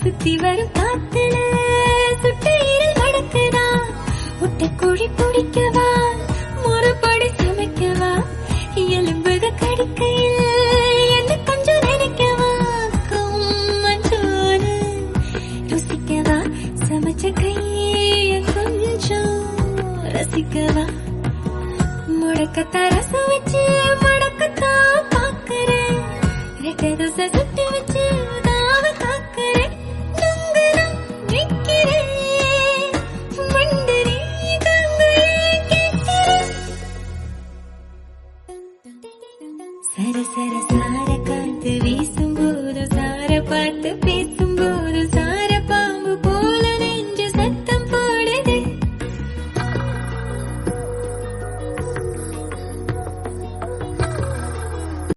சுத்தி வரும் காத்துல சுட்டையில் நடக்குதா முட்டை கோழி பிடிக்கவா முறைப்படி சமைக்கவா எலும்புக கடிக்கையில் என்ன கொஞ்சம் நினைக்கவா மஞ்சோடு ருசிக்கவா சமைச்ச கையை கொஞ்சம் ரசிக்கவா முடக்கத்தா ரசம் வச்சு முடக்கத்தான் பாக்குறேன் ரெட்டை தோசை சுட்டு வச்சு தாவ காக்குறேன் நுங்குதான் நிக்கிறேன் மண்டரி கங்களே கேட்கிறேன் சர சர சார காத்து வீசும் போது சார பார்த்து பேசும்